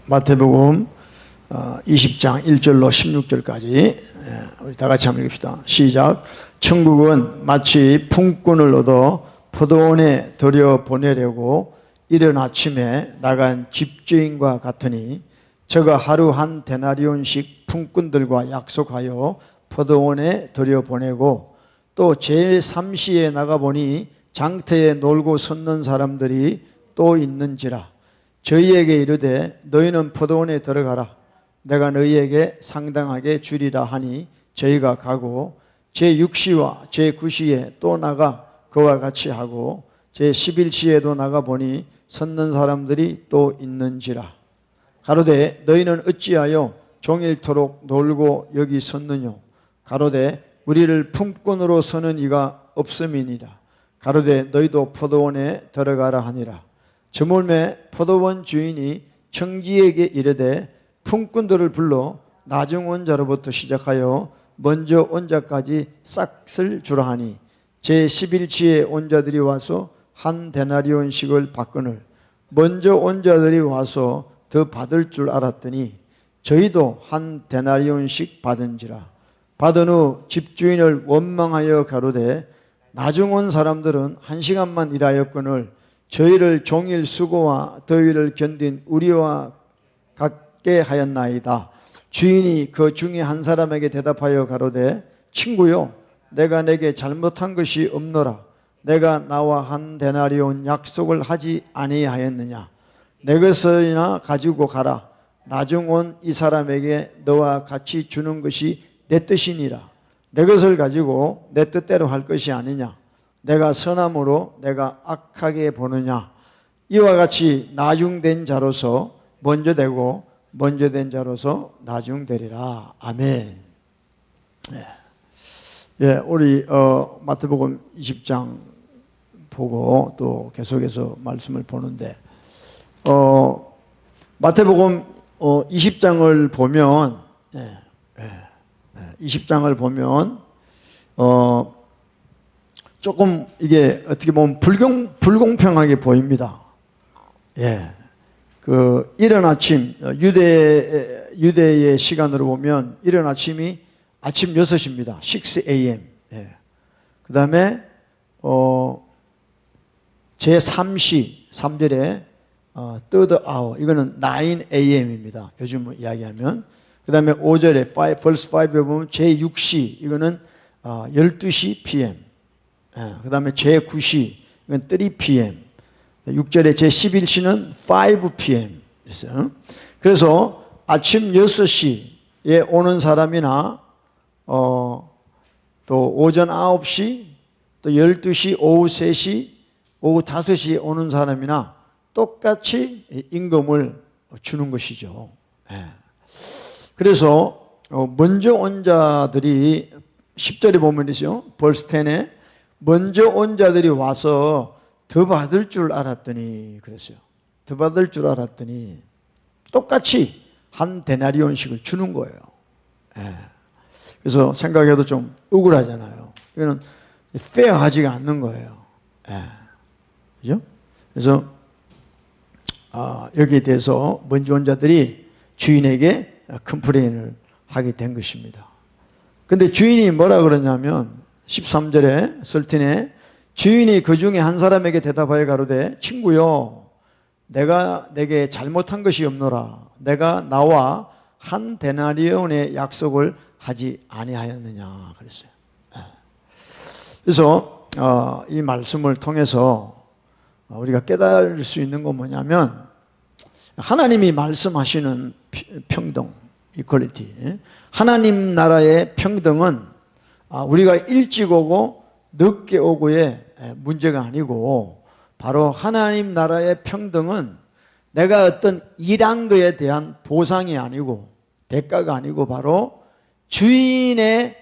마태복음 20장 1절로 16절까지 우리 다 같이 한번 읽읍시다. 시작. 천국은 마치 품꾼을 얻어 포도원에 들여 보내려고 이른 아침에 나간 집주인과 같으니 저가 하루 한 데나리온씩 품꾼들과 약속하여 포도원에 들여 보내고 또 제3시에 나가보니 장터에 놀고 섰는 사람들이 또 있는지라. 저희에게 이르되 너희는 포도원에 들어가라. 내가 너희에게 상당하게 주리라 하니 저희가 가고 제6시와 제9시에 또 나가 그와 같이 하고 제11시에도 나가보니 섰는 사람들이 또 있는지라. 가로되 너희는 어찌하여 종일토록 놀고 여기 섰느뇨. 가로되 우리를 품꾼으로 서는 이가 없음이니라. 가로되 너희도 포도원에 들어가라 하니라. 저물매 포도원 주인이 청지에게 이르되 품꾼들을 불러 나중 온 자로부터 시작하여 먼저 온 자까지 싹을 주라 하니 제11시에 온 자들이 와서 한 데나리온씩을 받거늘 먼저 온 자들이 와서 더 받을 줄 알았더니 저희도 한 데나리온씩 받은지라. 받은 후 집주인을 원망하여 가로되 나중 온 사람들은 1시간만 일하였거늘 저희를 종일 수고와 더위를 견딘 우리와 같게 하였나이다. 주인이 그 중에 한 사람에게 대답하여 가로되 친구요 내가 내게 잘못한 것이 없노라. 내가 나와 한 데나리온 약속을 하지 아니하였느냐. 내 것을이나 가지고 가라. 나중 온 이 사람에게 너와 같이 주는 것이 내 뜻이니라. 내 것을 가지고 내 뜻대로 할 것이 아니냐. 내가 선함으로 내가 악하게 보느냐. 이와 같이 나중된 자로서 먼저 되고 먼저 된 자로서 나중되리라. 아멘. 예, 우리 마태복음 20장 보고 또 계속해서 말씀을 보는데 마태복음 20장을 보면 20장을 보면 조금 이게 어떻게 보면 불공평하게 보입니다. 예. 그 이른 아침 유대의 시간으로 보면 이른 아침이 아침 6시입니다. 6 a.m. 예. 그다음에 제3시 3절에 third hour 이거는 9 a.m.입니다. 요즘 이야기하면. 그다음에 5절에 verse 5에 보면 제6시 이거는 12시 p.m. 그 다음에 제9시, 이건 3 p.m. 6절에 제11시는 5 p.m. 그랬어요. 그래서 아침 6시에 오는 사람이나, 또 오전 9시, 또 12시, 오후 3시, 오후 5시에 오는 사람이나 똑같이 임금을 주는 것이죠. 그래서, 먼저 온 자들이 10절에 보면이죠. 벌스 10에 먼저 온 자들이 와서 더 받을 줄 알았더니 그랬어요. 더 받을 줄 알았더니 똑같이 한 데나리온씩을 주는 거예요. 그래서 생각해도 좀 억울하잖아요. 이거는 페어하지가 않는 거예요. 그죠? 그래서 여기에 대해서 먼저 온 자들이 주인에게 컴플레인을 하게 된 것입니다. 근데 주인이 뭐라 그러냐면 13절에 설틴에 주인이 그 중에 한 사람에게 대답하여 가로되 친구요 내가 내게 잘못한 것이 없노라. 내가 나와 한 데나리온의 약속을 하지 아니하였느냐 그랬어요. 그래서 이 말씀을 통해서 우리가 깨달을 수 있는 건 뭐냐면 하나님이 말씀하시는 평등, 이퀄리티, 하나님 나라의 평등은 우리가 일찍 오고 늦게 오고의 문제가 아니고 바로 하나님 나라의 평등은 내가 어떤 일한 것에 대한 보상이 아니고 대가가 아니고 바로 주인의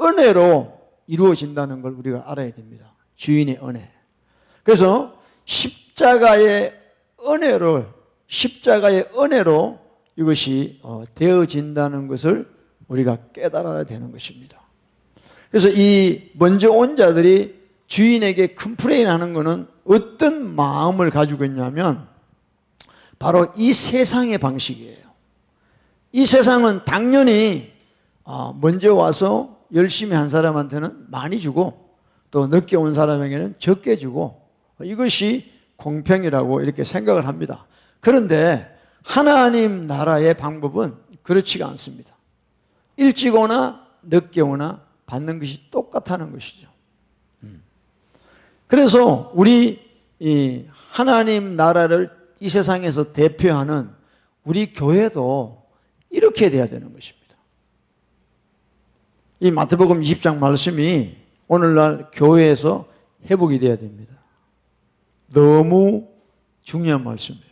은혜로 이루어진다는 걸 우리가 알아야 됩니다. 주인의 은혜. 그래서 십자가의 은혜로 이것이 되어진다는 것을 우리가 깨달아야 되는 것입니다. 그래서 이 먼저 온 자들이 주인에게 컴플레인 하는 것은 어떤 마음을 가지고 있냐면 바로 이 세상의 방식이에요. 이 세상은 당연히 먼저 와서 열심히 한 사람한테는 많이 주고 또 늦게 온 사람에게는 적게 주고 이것이 공평이라고 이렇게 생각을 합니다. 그런데 하나님 나라의 방법은 그렇지가 않습니다. 일찍 오나 늦게 오나 받는 것이 똑같다는 것이죠. 그래서 우리 이 하나님 나라를 이 세상에서 대표하는 우리 교회도 이렇게 돼야 되는 것입니다. 이 마태복음 20장 말씀이 오늘날 교회에서 회복이 돼야 됩니다. 너무 중요한 말씀이에요.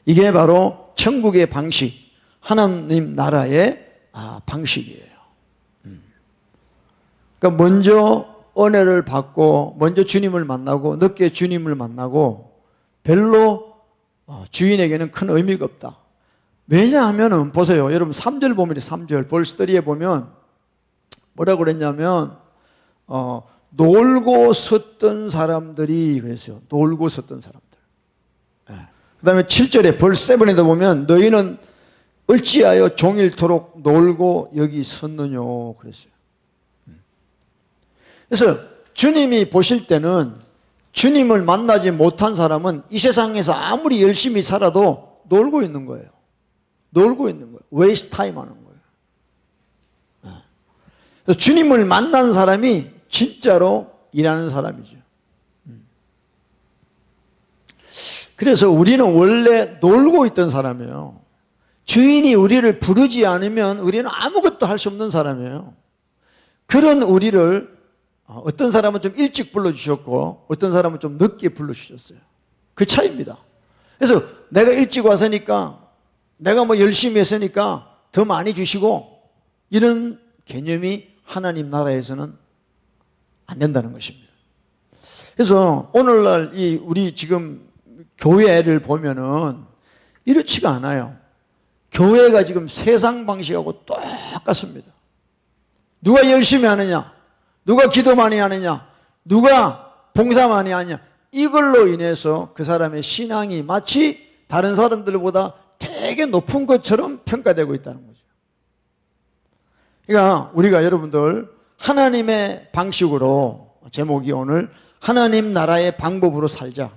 이게 바로 천국의 방식, 하나님 나라의 방식이에요. 그러니까 먼저 은혜를 받고 먼저 주님을 만나고 늦게 주님을 만나고 별로 주인에게는 큰 의미가 없다. 왜냐하면 보세요. 여러분 3절 보면 3절 벌스 3에 보면 뭐라고 그랬냐면 놀고 섰던 사람들이 그랬어요. 놀고 섰던 사람들. 그 다음에 7절에 벌스 7에도 보면 너희는 어찌하여 종일토록 놀고 여기 섰느냐 그랬어요. 그래서 주님이 보실 때는 주님을 만나지 못한 사람은 이 세상에서 아무리 열심히 살아도 놀고 있는 거예요. 놀고 있는 거예요. 웨이스트 타임 하는 거예요. 그래서 주님을 만난 사람이 진짜로 일하는 사람이죠. 그래서 우리는 원래 놀고 있던 사람이에요. 주인이 우리를 부르지 않으면 우리는 아무것도 할 수 없는 사람이에요. 그런 우리를 어떤 사람은 좀 일찍 불러주셨고 어떤 사람은 좀 늦게 불러주셨어요. 그 차이입니다. 그래서 내가 일찍 왔으니까 내가 뭐 열심히 했으니까 더 많이 주시고 이런 개념이 하나님 나라에서는 안 된다는 것입니다. 그래서 오늘날 우리 지금 교회를 보면은 이렇지가 않아요. 교회가 지금 세상 방식하고 똑같습니다. 누가 열심히 하느냐, 누가 기도 많이 하느냐, 누가 봉사 많이 하느냐, 이걸로 인해서 그 사람의 신앙이 마치 다른 사람들보다 되게 높은 것처럼 평가되고 있다는 거죠. 그러니까 우리가 여러분들 하나님의 방식으로, 제목이 오늘 하나님 나라의 방법으로 살자.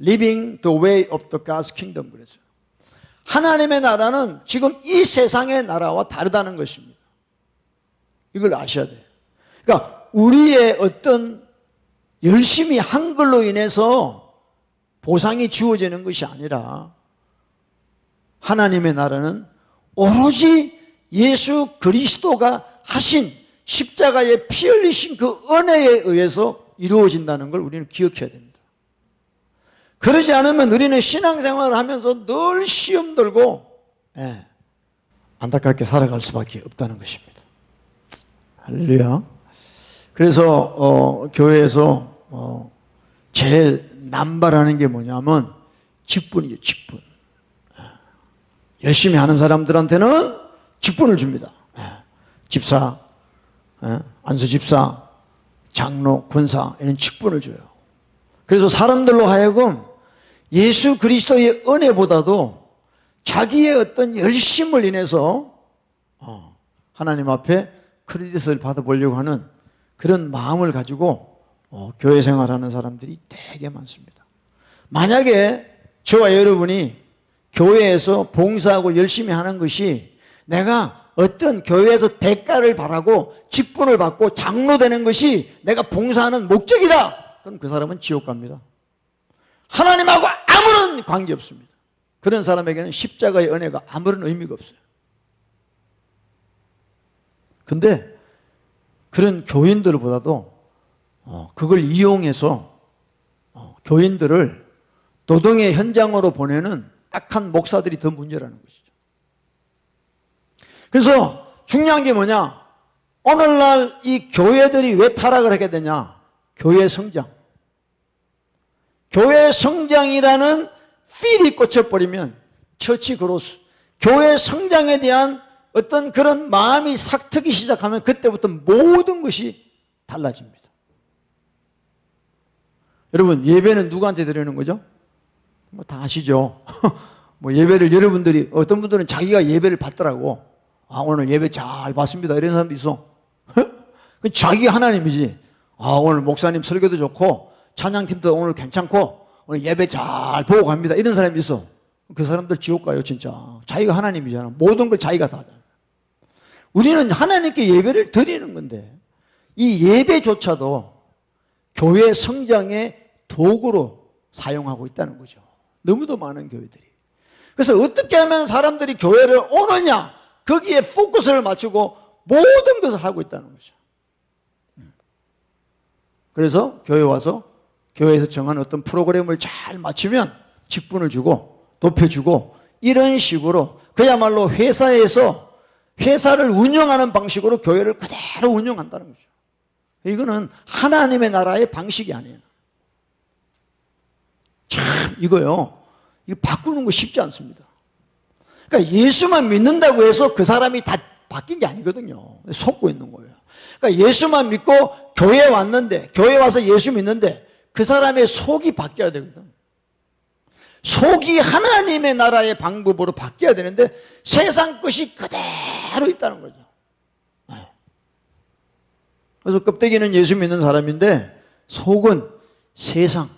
Living the way of the God's kingdom 그랬어요. 하나님의 나라는 지금 이 세상의 나라와 다르다는 것입니다. 이걸 아셔야 돼요. 그러니까 우리의 어떤 열심히 한 걸로 인해서 보상이 주어지는 것이 아니라 하나님의 나라는 오로지 예수 그리스도가 하신 십자가에 피 흘리신 그 은혜에 의해서 이루어진다는 걸 우리는 기억해야 됩니다. 그러지 않으면 우리는 신앙생활을 하면서 늘 시험 들고 안타깝게 살아갈 수밖에 없다는 것입니다. 할렐루야. 그래서 교회에서 제일 남발하는 게 뭐냐면 직분이죠. 직분. 열심히 하는 사람들한테는 직분을 줍니다. 집사, 안수집사, 장로, 권사 이런 직분을 줘요. 그래서 사람들로 하여금 예수 그리스도의 은혜보다도 자기의 어떤 열심을 인해서 하나님 앞에 크레딧을 받아보려고 하는 그런 마음을 가지고 교회 생활하는 사람들이 되게 많습니다. 만약에 저와 여러분이 교회에서 봉사하고 열심히 하는 것이 내가 어떤 교회에서 대가를 바라고 직분을 받고 장로 되는 것이 내가 봉사하는 목적이다, 그럼 그 사람은 지옥 갑니다. 하나님하고 아무런 관계 없습니다. 그런 사람에게는 십자가의 은혜가 아무런 의미가 없어요. 근데 그런 교인들보다도 그걸 이용해서 교인들을 노동의 현장으로 보내는 악한 목사들이 더 문제라는 것이죠. 그래서 중요한 게 뭐냐? 오늘날 이 교회들이 왜 타락을 하게 되냐? 교회 성장. 교회 성장이라는 필이 꽂혀버리면 처치 그로스, 교회 성장에 대한 어떤 그런 마음이 삭트기 시작하면 그때부터 모든 것이 달라집니다. 여러분, 예배는 누구한테 드리는 거죠? 뭐 다 아시죠? 뭐 예배를 여러분들이 어떤 분들은 자기가 예배를 받더라고. 아, 오늘 예배 잘 받습니다. 이런 사람도 있어. 그 자기 하나님이지. 아, 오늘 목사님 설교도 좋고 찬양팀도 오늘 괜찮고 오늘 예배 잘 보고 갑니다. 이런 사람이 있어. 그 사람들 지옥 가요, 진짜. 자기가 하나님이잖아. 모든 걸 자기가 다 하잖아. 우리는 하나님께 예배를 드리는 건데 이 예배조차도 교회 성장의 도구로 사용하고 있다는 거죠. 너무도 많은 교회들이. 그래서 어떻게 하면 사람들이 교회를 오느냐, 거기에 포커스를 맞추고 모든 것을 하고 있다는 거죠. 그래서 교회 와서 교회에서 정한 어떤 프로그램을 잘 맞추면 직분을 주고 높여주고 이런 식으로 그야말로 회사에서 회사를 운영하는 방식으로 교회를 그대로 운영한다는 거죠. 이거는 하나님의 나라의 방식이 아니에요. 참 이거 바꾸는 거 쉽지 않습니다. 그러니까 예수만 믿는다고 해서 그 사람이 다 바뀐 게 아니거든요. 속고 있는 거예요. 그러니까 예수만 믿고 교회에 왔는데, 교회에 와서 예수 믿는데 그 사람의 속이 바뀌어야 되거든. 속이 하나님의 나라의 방법으로 바뀌어야 되는데 세상 것이 그대로 있다는 거죠. 그래서 껍데기는 예수 믿는 사람인데 속은 세상.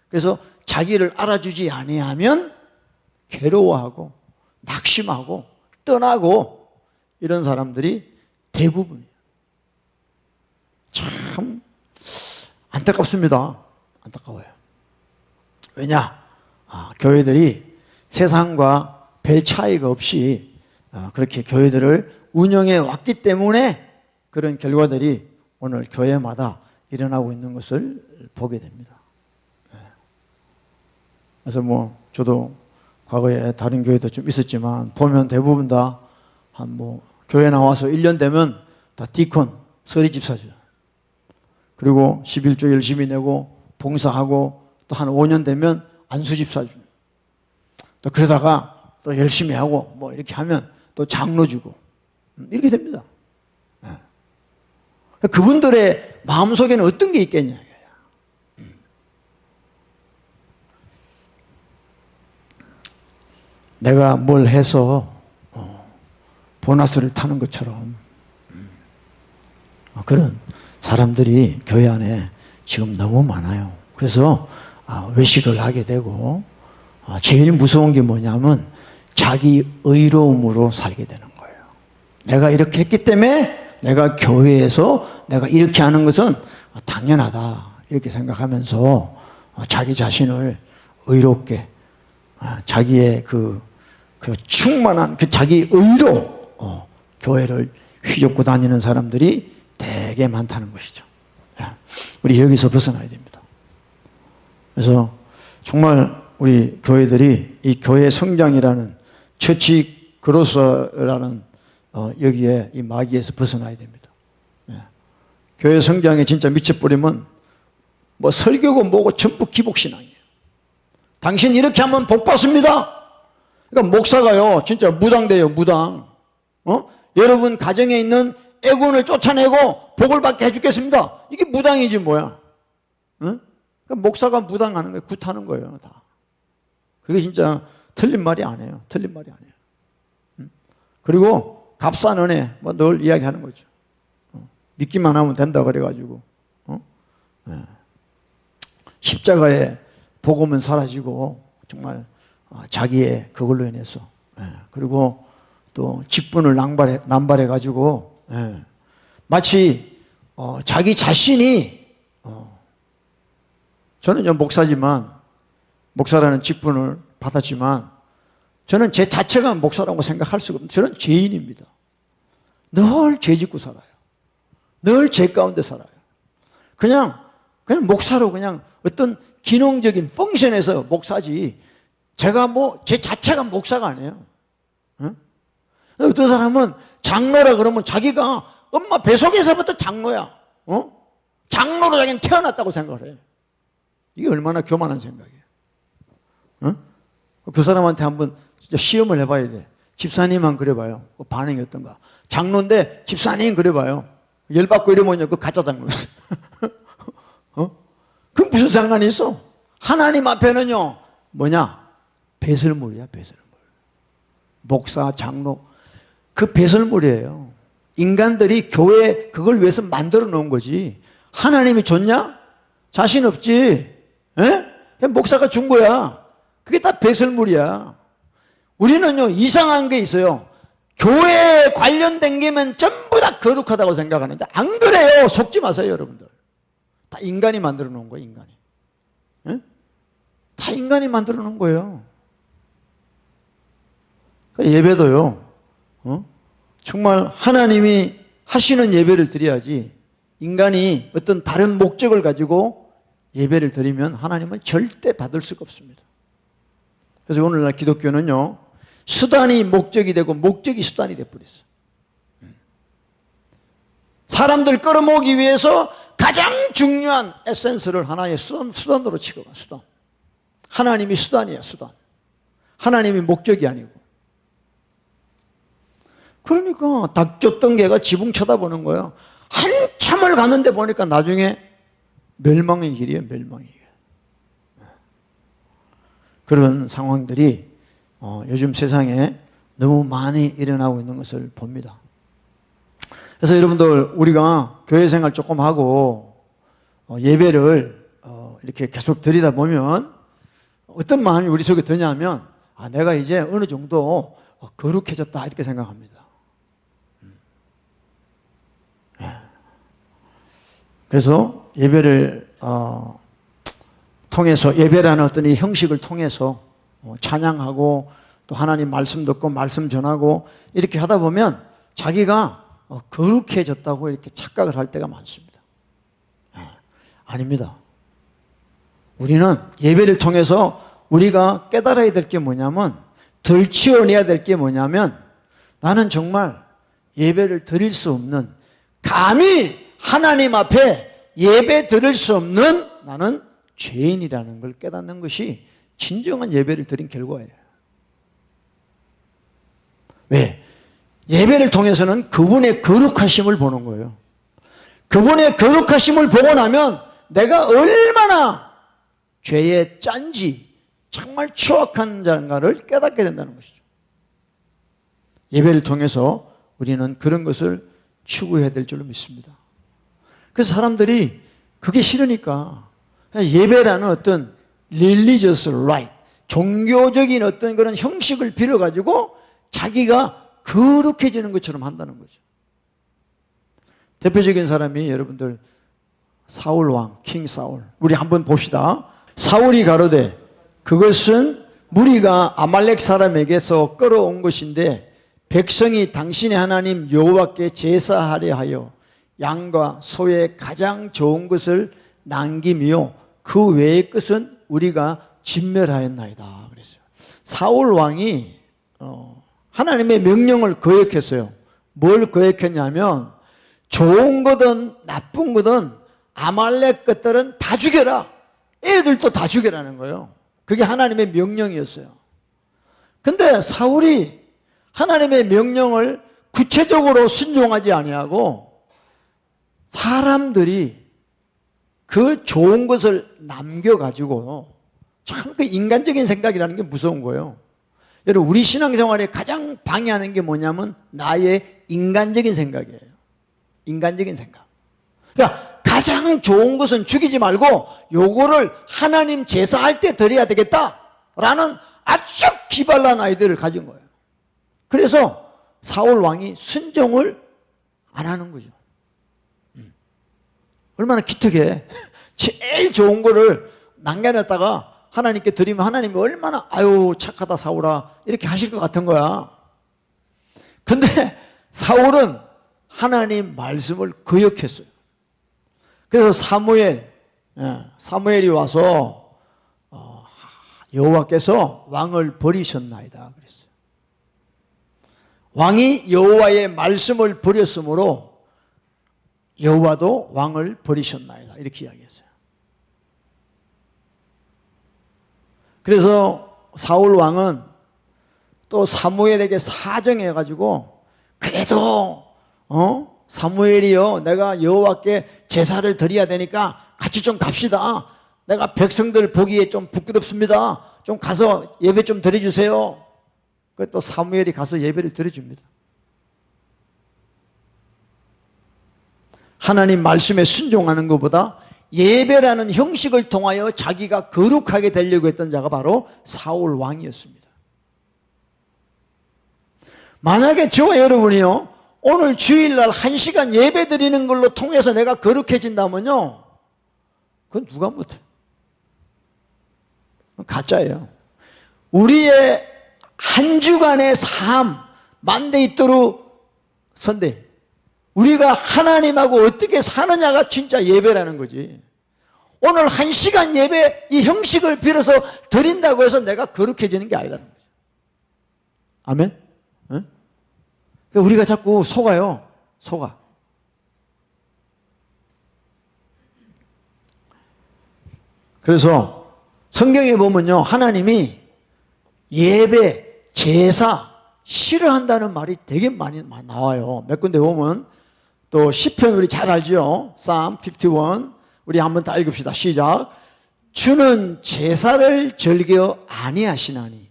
그래서 자기를 알아주지 아니하면 괴로워하고 낙심하고 떠나고 이런 사람들이 대부분이에요. 참 안타깝습니다. 안타까워요. 왜냐? 교회들이 세상과 별 차이가 없이 그렇게 교회들을 운영해 왔기 때문에 그런 결과들이 오늘 교회마다 일어나고 있는 것을 보게 됩니다. 그래서 뭐 저도 과거에 다른 교회도 좀 있었지만 보면 대부분 다 한 뭐 교회 나와서 1년 되면 다 디콘, 서리집사죠. 그리고 11조 열심히 내고 봉사하고 또 한 5년 되면 안수집사 주고 또 그러다가 또 열심히 하고 뭐 이렇게 하면 또 장로 주고 이렇게 됩니다. 그분들의 마음속에는 어떤 게 있겠냐. 내가 뭘 해서 보너스를 타는 것처럼 그런 사람들이 교회 안에 지금 너무 많아요. 그래서 외식을 하게 되고 제일 무서운 게 뭐냐면 자기 의로움으로 살게 되는 거예요. 내가 이렇게 했기 때문에 내가 교회에서 내가 이렇게 하는 것은 당연하다 이렇게 생각하면서 자기 자신을 의롭게 자기의 그 충만한 그 자기 의로 교회를 휘젓고 다니는 사람들이 되게 많다는 것이죠. 우리 여기서 벗어나야 됩니다. 그래서 정말 우리 교회들이 이 교회 성장이라는 처치 그로서라는 여기에 이 마귀에서 벗어나야 됩니다. 교회 성장에 진짜 미쳐버리면 뭐 설교고 뭐고 전부 기복신앙이에요. 당신 이렇게 하면 복 받습니다. 그러니까 목사가요 진짜 무당돼요. 무당. 여러분 가정에 있는 애군을 쫓아내고 복을 받게 해주겠습니다. 이게 무당이지 뭐야. 그러니까 목사가 무당하는 거예요. 굿하는 거예요. 다. 그게 진짜 틀린 말이 아니에요. 틀린 말이 아니에요. 그리고 값싼 은혜 뭐 늘 이야기하는 거죠. 믿기만 하면 된다 그래가지고 십자가의 복음은 사라지고 정말 자기의 그걸로 인해서 그리고 또 직분을 남발해가지고 마치 자기 자신이 저는 목사지만 목사라는 직분을 받았지만 저는 제 자체가 목사라고 생각할 수가 없어요. 저는 죄인입니다. 늘 죄 짓고 살아요. 늘 죄 가운데 살아요. 그냥 목사로 그냥 어떤 기능적인 펑션에서 목사지 제가 뭐 제 자체가 목사가 아니에요. 어떤 사람은 장로라 그러면 자기가 엄마 뱃속에서부터 장로야. 장로로 자기는 태어났다고 생각을 해. 이게 얼마나 교만한 생각이에요. 그 사람한테 한번 진짜 시험을 해봐야 돼. 집사님만 그래봐요. 그 반응이 어떤가. 장로인데 집사님 그래봐요. 열받고 이러면요. 그 가짜 장로예요. 그 무슨 상관이 있어? 하나님 앞에는요. 뭐냐? 배설물이야, 배설물. 목사, 장로, 그 배설물이에요. 인간들이 교회 그걸 위해서 만들어 놓은 거지. 하나님이 줬냐? 자신 없지. 에? 그냥 목사가 준 거야. 그게 다 배설물이야. 우리는요, 이상한 게 있어요. 교회에 관련된 게면 전부 다 거룩하다고 생각하는데 안 그래요. 속지 마세요, 여러분들. 다 인간이 만들어 놓은 거예요, 인간이. 에? 다 인간이 만들어 놓은 거예요. 예배도요, 정말 하나님이 하시는 예배를 드려야지, 인간이 어떤 다른 목적을 가지고 예배를 드리면 하나님은 절대 받을 수가 없습니다. 그래서 오늘날 기독교는요, 수단이 목적이 되고 목적이 수단이 되어버렸어요. 사람들 끌어모으기 위해서 가장 중요한 에센스를 하나의 수단으로 치고 가. 수단. 하나님이 수단이야, 수단. 하나님이 목적이 아니고. 그러니까 닭 쫓던 개가 지붕 쳐다보는 거예요. 한참을 가는데 보니까 나중에 멸망의 길이에요, 멸망의 길. 그런 상황들이 요즘 세상에 너무 많이 일어나고 있는 것을 봅니다. 그래서 여러분들, 우리가 교회 생활 조금 하고 예배를 이렇게 계속 드리다 보면 어떤 마음이 우리 속에 드냐면, 내가 이제 어느 정도 거룩해졌다 이렇게 생각합니다. 그래서 예배를 통해서, 예배라는 어떤 이 형식을 통해서 찬양하고 또 하나님 말씀 듣고 말씀 전하고 이렇게 하다 보면 자기가 거룩해졌다고 이렇게 착각을 할 때가 많습니다. 아닙니다. 우리는 예배를 통해서 우리가 깨달아야 될 게 뭐냐면, 들추어내야 될 게 뭐냐면, 나는 정말 예배를 드릴 수 없는, 감히 하나님 앞에 예배 드릴 수 없는 나는 죄인이라는 걸 깨닫는 것이 진정한 예배를 드린 결과예요. 왜? 예배를 통해서는 그분의 거룩하심을 보는 거예요. 그분의 거룩하심을 보고 나면 내가 얼마나 죄의 짠지, 정말 추악한 자인가를 깨닫게 된다는 것이죠. 예배를 통해서 우리는 그런 것을 추구해야 될 줄로 믿습니다. 그래서 사람들이 그게 싫으니까 예배라는 어떤 religious right, 종교적인 어떤 그런 형식을 빌어가지고 자기가 거룩해지는 것처럼 한다는 거죠. 대표적인 사람이 여러분들 사울 왕, 킹 사울. 우리 한번 봅시다. 사울이 가로되 그것은 무리가 아말렉 사람에게서 끌어온 것인데 백성이 당신의 하나님 여호와께 제사하려 하여 양과 소의 가장 좋은 것을 남기며 그 외의 것은 우리가 진멸하였나이다 그랬어요. 사울 왕이 하나님의 명령을 거역했어요. 뭘 거역했냐면, 좋은 거든 나쁜 거든 아말렉 것들은 다 죽여라, 애들도 다 죽여라는 거예요. 그게 하나님의 명령이었어요. 근데 사울이 하나님의 명령을 구체적으로 순종하지 아니하고 사람들이 그 좋은 것을 남겨가지고, 참 그 인간적인 생각이라는 게 무서운 거예요. 여러분, 우리 신앙생활에 가장 방해하는 게 뭐냐면 나의 인간적인 생각이에요. 인간적인 생각. 그러니까 가장 좋은 것은 죽이지 말고 요거를 하나님 제사할 때 드려야 되겠다라는 아주 기발한 아이디어를 가진 거예요. 그래서 사울 왕이 순종을 안 하는 거죠. 얼마나 기특해. 제일 좋은 거를 남겨놨다가 하나님께 드리면 하나님이 얼마나 아유 착하다 사울아 이렇게 하실 것 같은 거야. 근데 사울은 하나님 말씀을 거역했어요. 그래서 사무엘이 와서 여호와께서 왕을 버리셨나이다 그랬어요. 왕이 여호와의 말씀을 버렸으므로 여호와도 왕을 버리셨나이다 이렇게 이야기했어요. 그래서 사울 왕은 또 사무엘에게 사정해가지고, 그래도 사무엘이요, 내가 여호와께 제사를 드려야 되니까 같이 좀 갑시다. 내가 백성들 보기에 좀 부끄럽습니다. 좀 가서 예배 좀 드려주세요. 또 사무엘이 가서 예배를 드려줍니다. 하나님 말씀에 순종하는 것보다 예배라는 형식을 통하여 자기가 거룩하게 되려고 했던 자가 바로 사울 왕이었습니다. 만약에 저와 여러분이요, 오늘 주일날 1시간 예배 드리는 걸로 통해서 내가 거룩해진다면요, 그건 누가 못해? 가짜예요. 우리의 한 주간의 삶, 만데이 또루 선데이, 우리가 하나님하고 어떻게 사느냐가 진짜 예배라는 거지. 오늘 1시간 예배 이 형식을 빌어서 드린다고 해서 내가 거룩해지는 게 아니라는 거죠. 아멘? 응? 우리가 자꾸 속아요. 속아. 그래서 성경에 보면요, 하나님이 예배, 제사 싫어한다는 말이 되게 많이 나와요. 몇 군데 보면 또 시편 우리 잘 알죠? Psalm 51 우리 한번 다 읽읍시다. 시작. 주는 제사를 즐겨 아니하시나니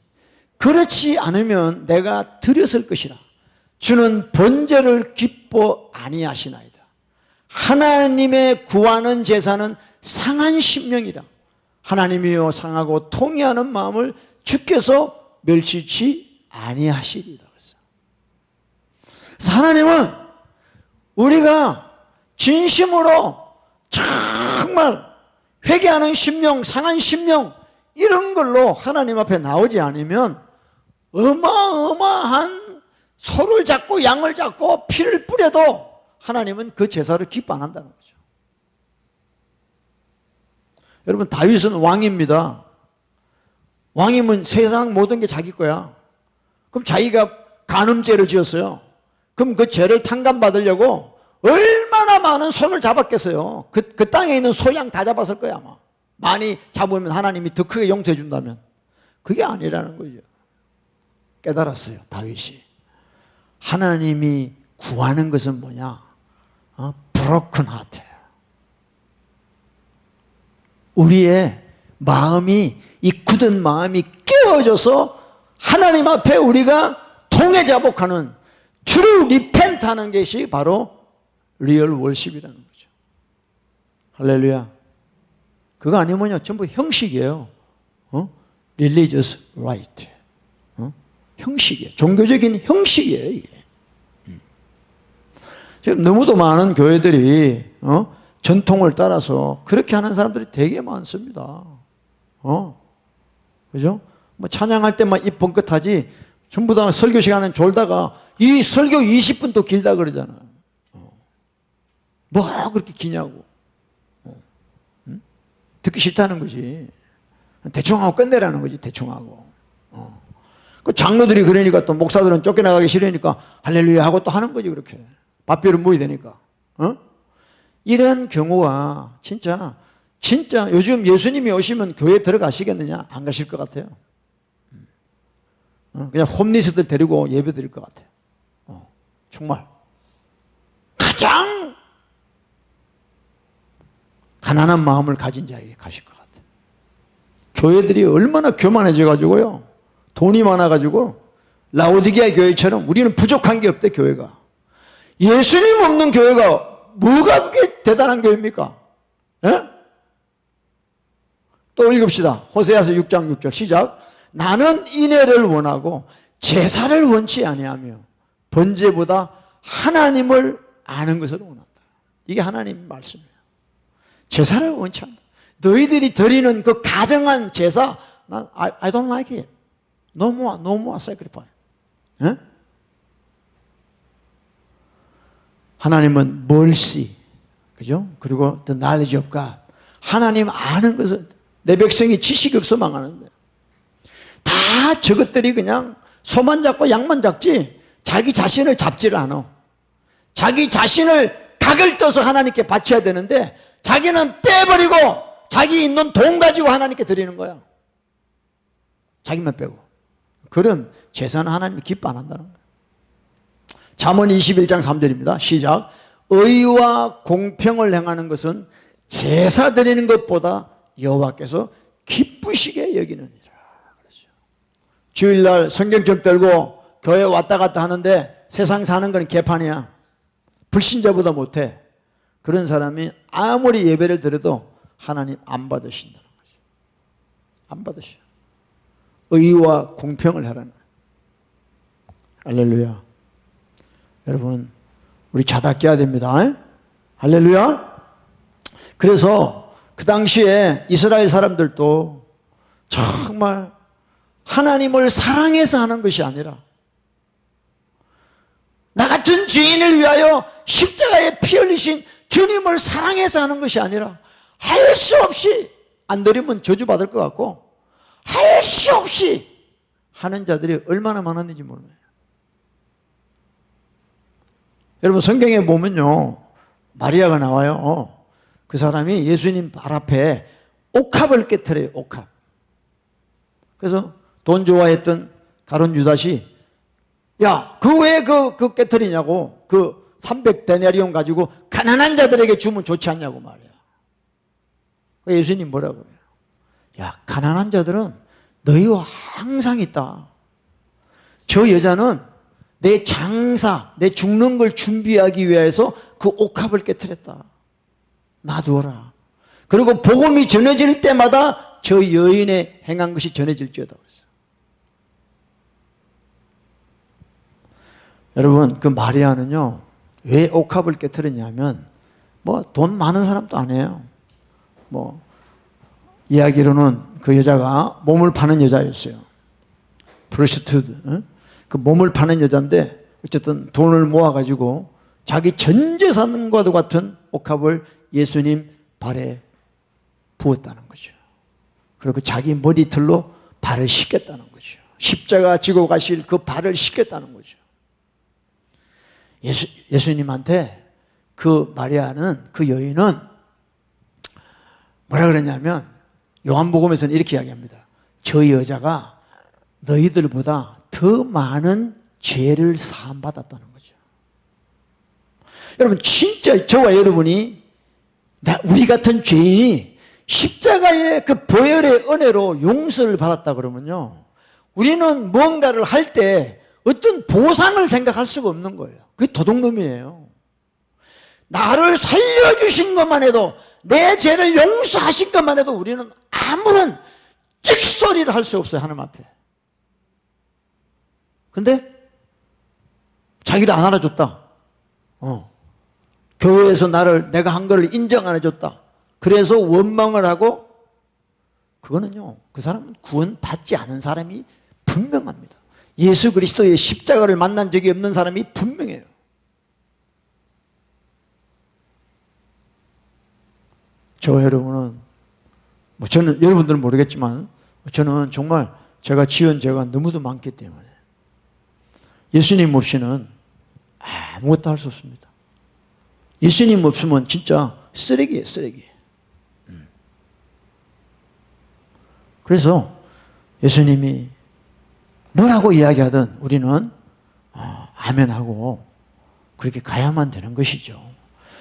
그렇지 않으면 내가 드렸을 것이라. 주는 번제를 기뻐 아니하시나이다. 하나님의 구하는 제사는 상한 심령이라. 하나님이여 상하고 통회하는 마음을 주께서 멸시치 아니하시리라. 그래서 하나님은 우리가 진심으로 정말 회개하는 심령, 상한 심령 이런 걸로 하나님 앞에 나오지 않으면 어마어마한 소를 잡고 양을 잡고 피를 뿌려도 하나님은 그 제사를 기뻐 안 한다는 거죠. 여러분, 다윗은 왕입니다. 왕이면 세상 모든 게 자기 거야. 그럼 자기가 간음죄를 지었어요. 그럼 그 죄를 탕감받으려고 얼마나 많은 소를 잡았겠어요. 그 땅에 있는 소양 다 잡았을 거야 아마. 많이 잡으면 하나님이 더 크게 용서해 준다면. 그게 아니라는 거죠. 깨달았어요, 다윗이. 하나님이 구하는 것은 뭐냐? broken heart. 우리의 마음이, 이 굳은 마음이 깨어져서 하나님 앞에 우리가 통회자복하는, true repent 하는 것이 바로 리얼 월십이라는 거죠. 할렐루야. 그거 아니면요, 전부 형식이에요. religious rite. 형식이에요. 종교적인 형식이에요, 이게. 지금 너무도 많은 교회들이 전통을 따라서 그렇게 하는 사람들이 되게 많습니다. 그죠? 뭐 찬양할 때만 입 번긋하지 전부 다 설교 시간은 졸다가 이 설교 20분도 길다 그러잖아요. 뭐 그렇게 기냐고. 듣기 싫다는 거지. 대충 하고 끝내라는 거지, 대충 하고. 그 장로들이 그러니까 또 목사들은 쫓겨나가기 싫으니까 할렐루야 하고 또 하는 거지, 그렇게. 밥비를 모이 되니까. 이런 경우가 진짜 요즘 예수님이 오시면 교회 들어가시겠느냐? 안 가실 것 같아요. 그냥 홈리스들 데리고 예배 드릴 것 같아요. 정말. 가장 가난한 마음을 가진 자에게 가실 것 같아요. 교회들이 얼마나 교만해져가지고요. 돈이 많아가지고 라오디게아 교회처럼 우리는 부족한 게 없대, 교회가. 예수님 없는 교회가 뭐가 그렇게 대단한 교회입니까? 예? 또 읽읍시다. 호세아서 6장 6절 시작. 나는 인애를 원하고 제사를 원치 아니하며 번제보다 하나님을 아는 것을 원한다. 이게 하나님 말씀이에요. 제사를 원치 않는다. 너희들이 드리는 그 가정한 제사, 난 I don't like it. No more sacrifice. 예? 하나님은 mercy, 그죠? 그리고 the knowledge of God. 하나님 아는 것을, 내 백성이 지식이 없어 망하는데. 다 저것들이 그냥 소만 잡고 양만 잡지 자기 자신을 잡지를 않아. 자기 자신을 각을 떠서 하나님께 바쳐야 되는데 자기는 빼버리고 자기 있는 돈 가지고 하나님께 드리는 거야. 자기만 빼고. 그런 제사는 하나님이 기뻐 안 한다는 거야. 잠언 21장 3절입니다. 시작. 의와 공평을 행하는 것은 제사 드리는 것보다 여호와께서 기쁘시게 여기느니라. 주일날 성경책 들고 교회 왔다 갔다 하는데 세상 사는 건 개판이야. 불신자보다 못해. 그런 사람이 아무리 예배를 드려도 하나님 안 받으신다는 거죠. 안 받으셔. 의와 공평을 하라는 거예요. 할렐루야. 여러분, 우리 자다 깨야 됩니다. 할렐루야. 그래서 그 당시에 이스라엘 사람들도 정말 하나님을 사랑해서 하는 것이 아니라 나 같은 죄인을 위하여 십자가에 피 흘리신 주님을 사랑해서 하는 것이 아니라 할 수 없이 안 드리면 저주받을 것 같고 할 수 없이 하는 자들이 얼마나 많았는지 몰라요. 여러분 성경에 보면요 마리아가 나와요. 그 사람이 예수님 발 앞에 옥합을 깨트려요. 옥합. 그래서 돈 좋아했던 가룟 유다시 야, 왜 그 깨트리냐고. 그 300데나리온 가지고 가난한 자들에게 주면 좋지 않냐고 말이야. 예수님 뭐라고 그래요? 야, 가난한 자들은 너희와 항상 있다. 저 여자는 내 장사, 내 죽는 걸 준비하기 위해서 그 옥합을 깨트렸다. 놔두어라. 그리고 복음이 전해질 때마다 저 여인의 행한 것이 전해질지어다 그랬어요. 여러분, 그 마리아는요, 왜 옥합을 깨트렸냐면, 돈 많은 사람도 아니에요. 이야기로는 그 여자가 몸을 파는 여자였어요. 프로스티튜트. 그 몸을 파는 여자인데, 어쨌든 돈을 모아가지고 자기 전 재산과도 같은 옥합을 예수님 발에 부었다는 거죠. 그리고 자기 머리털로 발을 씻겠다는 거죠. 십자가 지고 가실 그 발을 씻겠다는 거죠. 예수님한테 그 마리아는, 그 여인은 뭐라 그러냐면 요한복음에서는 이렇게 이야기합니다. 저 여자가 너희들보다 더 많은 죄를 사함받았다는 거죠. 여러분 진짜 저와 여러분이 우리 같은 죄인이 십자가의 그 보혈의 은혜로 용서를 받았다 그러면요, 우리는 뭔가를 할 때 어떤 보상을 생각할 수가 없는 거예요. 그게 도둑놈이에요. 나를 살려주신 것만 해도, 내 죄를 용서하신 것만 해도 우리는 아무런 찍소리를 할 수 없어요, 하나님 앞에. 근데 자기를 안 알아줬다. 교회에서 내가 한 거를 인정 안 해줬다. 그래서 원망을 하고, 그거는요, 그 사람은 구원받지 않은 사람이 분명합니다. 예수 그리스도의 십자가를 만난 적이 없는 사람이 분명해요. 저 여러분은, 저는, 여러분들은 모르겠지만, 저는 정말 제가 지은 죄가 너무도 많기 때문에 예수님 없이는 아무것도 할 수 없습니다. 예수님 없으면 진짜 쓰레기예요, 쓰레기. 그래서 예수님이 뭐라고 이야기하든 우리는 아멘하고 그렇게 가야만 되는 것이죠.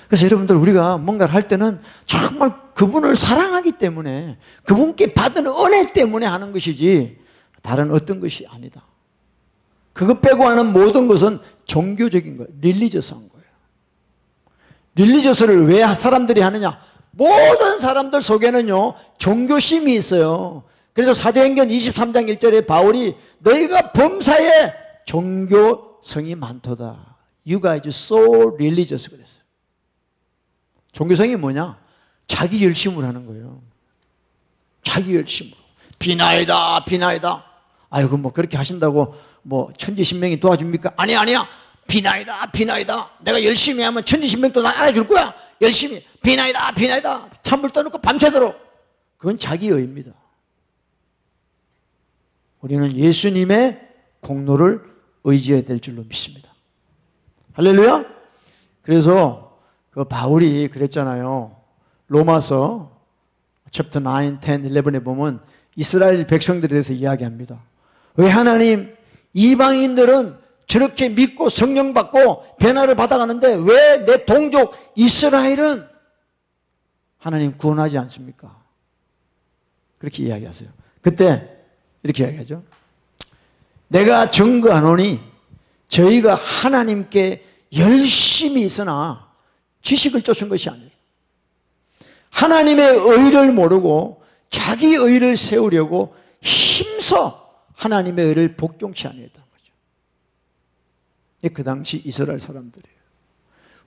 그래서 여러분들, 우리가 뭔가를 할 때는 정말 그분을 사랑하기 때문에, 그분께 받은 은혜 때문에 하는 것이지 다른 어떤 것이 아니다. 그것 빼고 하는 모든 것은 종교적인 거예요. 릴리저스한 거예요. 릴리저스를 왜 사람들이 하느냐? 모든 사람들 속에는요 종교심이 있어요. 그래서 사도행전 23장 1절에 바울이 너희가 범사에 종교성이 많도다. You guys so religious 그랬어요. 종교성이 뭐냐? 자기 열심으로 하는 거예요. 자기 열심으로. 비나이다, 비나이다. 아이고, 그렇게 하신다고 천지신명이 도와줍니까? 아니야. 비나이다, 비나이다. 내가 열심히 하면 천지신명도 난 알아줄 거야. 열심히. 비나이다, 비나이다. 찬물 떠놓고 밤새도록. 그건 자기 의입니다. 우리는 예수님의 공로를 의지해야 될 줄로 믿습니다. 할렐루야. 그래서 그 바울이 그랬잖아요. 로마서 챕터 9, 10, 11에 보면 이스라엘 백성들에 대해서 이야기합니다. 왜 하나님, 이방인들은 저렇게 믿고 성령 받고 변화를 받아가는데 왜 내 동족 이스라엘은 하나님 구원하지 않습니까? 그렇게 이야기하세요. 그때 이렇게 이야기하죠. 내가 증거하노니 저희가 하나님께 열심히 있으나 지식을 쫓은 것이 아니라 하나님의 의를 모르고 자기 의를 세우려고 힘써 하나님의 의를 복종치 아니했던 거죠. 그 당시 이스라엘 사람들이에요.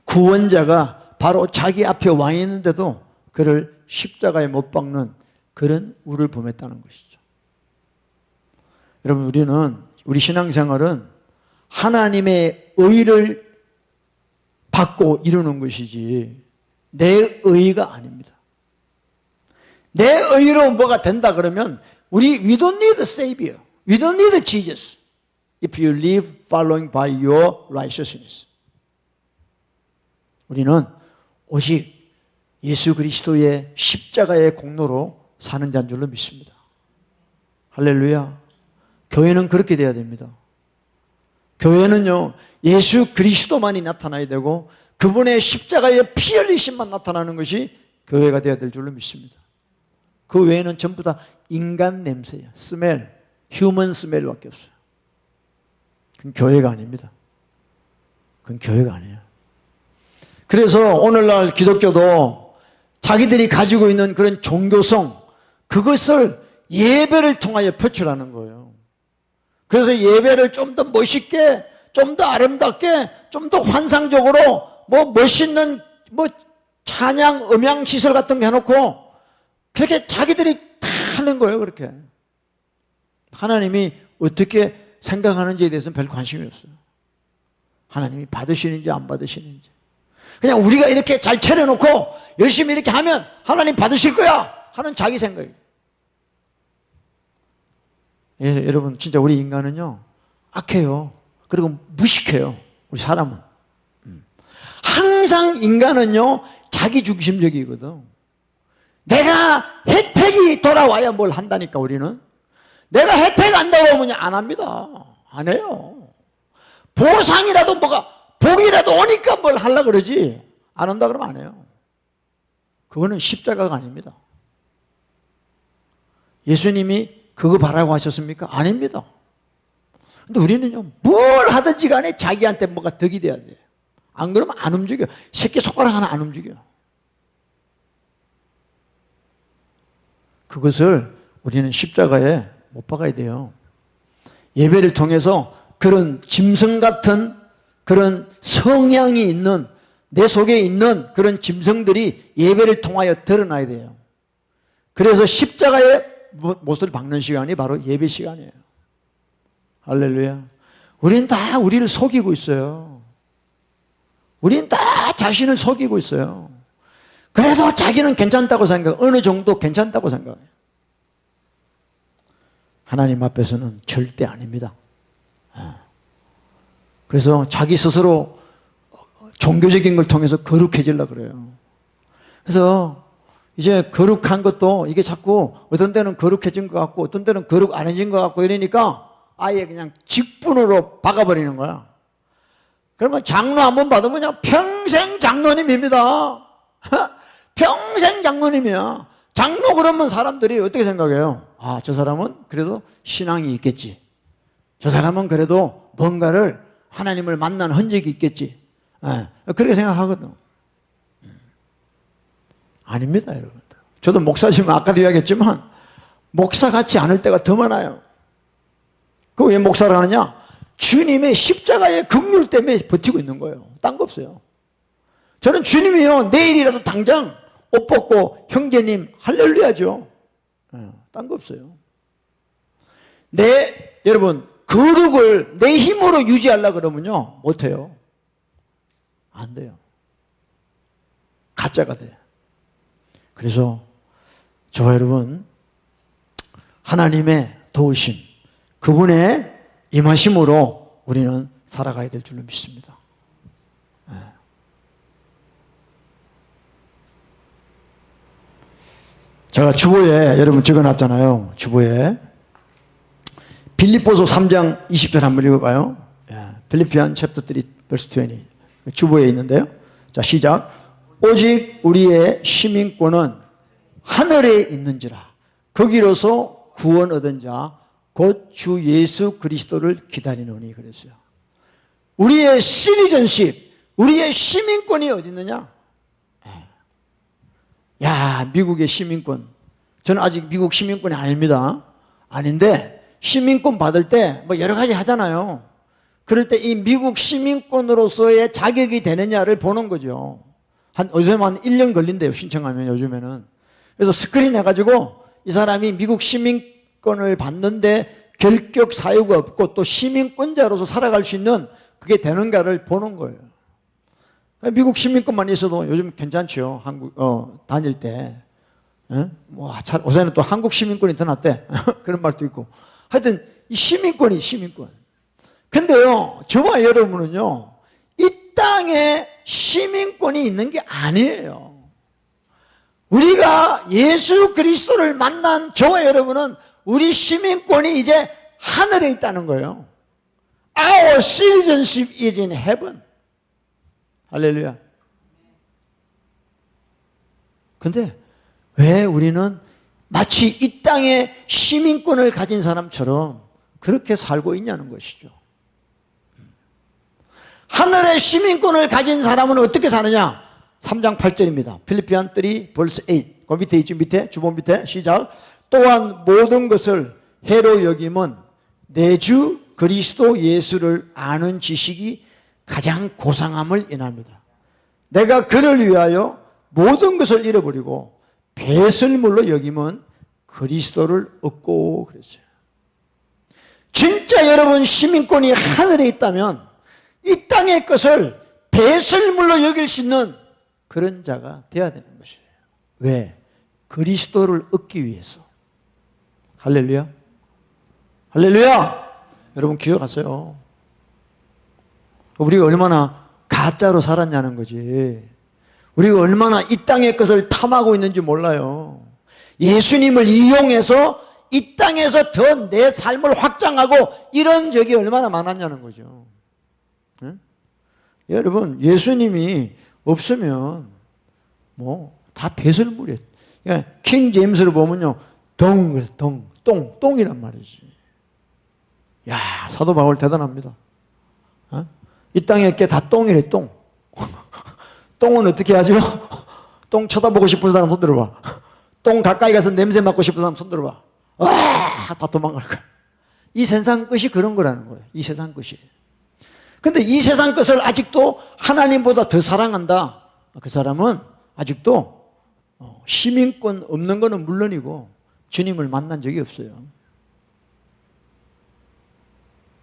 구원자가 바로 자기 앞에 와 있는데도 그를 십자가에 못 박는 그런 우를 범했다는 것이죠. 여러분, 우리 신앙생활은 하나님의 의를 받고 이루는 것이지 내 의가 아닙니다. 내 의로 뭐가 된다 그러면 we don't need a savior. We don't need Jesus. If you live following by your righteousness. 우리는 오직 예수 그리스도의 십자가의 공로로 사는 자인 줄로 믿습니다. 할렐루야. 교회는 그렇게 돼야 됩니다. 교회는요, 예수 그리스도만이 나타나야 되고 그분의 십자가의 피 흘리심만 나타나는 것이 교회가 되어야 될 줄로 믿습니다. 그 외에는 전부 다 인간 냄새야. 스멜, 휴먼 스멜밖에 없어요. 그건 교회가 아닙니다. 그건 교회가 아니에요. 그래서 오늘날 기독교도 자기들이 가지고 있는 그런 종교성, 그것을 예배를 통하여 표출하는 거예요. 그래서 예배를 좀 더 멋있게, 좀 더 아름답게, 좀 더 환상적으로 멋있는 찬양, 음향 시설 같은 거 해놓고 그렇게 자기들이 다 하는 거예요. 그렇게 하나님이 어떻게 생각하는지에 대해서는 별 관심이 없어요. 하나님이 받으시는지 안 받으시는지 그냥 우리가 이렇게 잘 차려놓고 열심히 이렇게 하면 하나님 받으실 거야 하는 자기 생각이에요. 예, 여러분, 진짜 우리 인간은요 악해요. 그리고 무식해요. 우리 사람은 항상 인간은요 자기 중심적이거든. 내가 혜택이 돌아와야 뭘 한다니까. 우리는 내가 혜택 안 돌아오면 안 합니다. 안 해요. 보상이라도 복이라도 오니까 뭘 하려고 그러지 안 한다 그러면 안 해요. 그거는 십자가가 아닙니다. 예수님이 그거 바라고 하셨습니까? 아닙니다. 근데 우리는요 뭘 하든지 간에 자기한테 뭐가 덕이 돼야 돼요. 안 그러면 안 움직여. 새끼 손가락 하나 안 움직여. 그것을 우리는 십자가에 못 박아야 돼요. 예배를 통해서 그런 짐승 같은 그런 성향이 있는 내 속에 있는 그런 짐승들이 예배를 통하여 드러나야 돼요. 그래서 십자가에 못을 박는 시간이 바로 예배 시간이에요. 할렐루야. 우리는 다 우리를 속이고 있어요. 우리는 다 자신을 속이고 있어요. 그래도 자기는 괜찮다고 생각, 어느 정도 괜찮다고 생각해요. 하나님 앞에서는 절대 아닙니다. 그래서 자기 스스로 종교적인 걸 통해서 거룩해지려고 그래요. 그래서 이제 거룩한 것도 이게 자꾸 어떤 데는 거룩해진 것 같고 어떤 데는 거룩 안 해진 것 같고 이러니까 아예 그냥 직분으로 박아버리는 거야. 그러면 장로 한 번 받으면 그냥 평생 장로님입니다. 평생 장로님이야. 장로 그러면 사람들이 어떻게 생각해요? 아, 저 사람은 그래도 신앙이 있겠지. 저 사람은 그래도 뭔가를 하나님을 만난 흔적이 있겠지. 그렇게 생각하거든. 아닙니다, 여러분들. 저도 목사지만 아까도 이야기했지만 목사 같지 않을 때가 더 많아요. 그 왜 목사를 하느냐? 주님의 십자가의 긍휼 때문에 버티고 있는 거예요. 딴 거 없어요. 저는 주님이요 내일이라도 당장 옷 벗고 형제님 할렐루야죠. 딴 거 없어요. 여러분 거룩을 내 힘으로 유지하려고 그러면요 못해요. 안 돼요. 가짜가 돼요. 그래서 저와 여러분 하나님의 도우심, 그분의 임하심으로 우리는 살아가야 될 줄로 믿습니다. 제가 주보에 여러분 적어놨잖아요. 주보에 빌립보서 3장 20절 한번 읽어봐요. 필리피안 챕터 3 verse 20 주보에 있는데요. 자, 시작. 오직 우리의 시민권은 하늘에 있는지라 거기로서 구원 얻은 자 곧 주 예수 그리스도를 기다리노니 그랬어요. 우리의 시리전십, 우리의 시민권이 어디 있느냐? 야, 미국의 시민권. 저는 아직 미국 시민권이 아닙니다. 아닌데 시민권 받을 때 뭐 여러 가지 하잖아요. 그럴 때 이 미국 시민권으로서의 자격이 되느냐를 보는 거죠. 요즘 한 1년 걸린대요, 신청하면 요즘에는. 그래서 스크린 해가지고 이 사람이 미국 시민권을 받는데 결격 사유가 없고 또 시민권자로서 살아갈 수 있는 그게 되는가를 보는 거예요. 미국 시민권만 있어도 요즘 괜찮죠. 한국, 다닐 때. 요새는 또 한국 시민권이 더 낫대. 그런 말도 있고. 하여튼, 이 시민권이 시민권. 근데요, 저와 여러분은요, 이 땅에 시민권이 있는 게 아니에요. 우리가 예수 그리스도를 만난 저와 여러분은 우리 시민권이 이제 하늘에 있다는 거예요. Our citizenship is in heaven. 할렐루야. 근데 왜 우리는 마치 이 땅에 시민권을 가진 사람처럼 그렇게 살고 있냐는 것이죠. 하늘의 시민권을 가진 사람은 어떻게 사느냐? 3장 8절입니다. 필리피안 3 verse 8. 그 밑에 있죠. 밑에 주본 밑에 시작. 또한 모든 것을 해로 여김은 내 주 그리스도 예수를 아는 지식이 가장 고상함을 인합니다. 내가 그를 위하여 모든 것을 잃어버리고 배설물로 여김은 그리스도를 얻고 그랬어요. 진짜 여러분 시민권이 하늘에 있다면 이 땅의 것을 배설물로 여길 수 있는 그런 자가 되어야 되는 것이에요. 왜? 그리스도를 얻기 위해서. 할렐루야. 할렐루야. 여러분 기억하세요. 우리가 얼마나 가짜로 살았냐는 거지. 우리가 얼마나 이 땅의 것을 탐하고 있는지 몰라요. 예수님을 이용해서 이 땅에서 더 내 삶을 확장하고 이런 적이 얼마나 많았냐는 거죠. 네? 여러분 예수님이 없으면 뭐 다 배설물이에요. 그러니까 킹 제임스를 보면요, 똥이란 말이지. 야, 사도 바울 대단합니다. 이 땅에 게 다 똥이래, 똥. 똥은 어떻게 하죠? 똥 쳐다보고 싶은 사람 손 들어봐. 똥 가까이 가서 냄새 맡고 싶은 사람 손 들어봐. 와, 다 도망갈 거야. 이 세상 것이 그런 거라는 거예요. 이 세상 것이. 근데 이 세상 것을 아직도 하나님보다 더 사랑한다. 그 사람은 아직도 시민권 없는 거는 물론이고 주님을 만난 적이 없어요.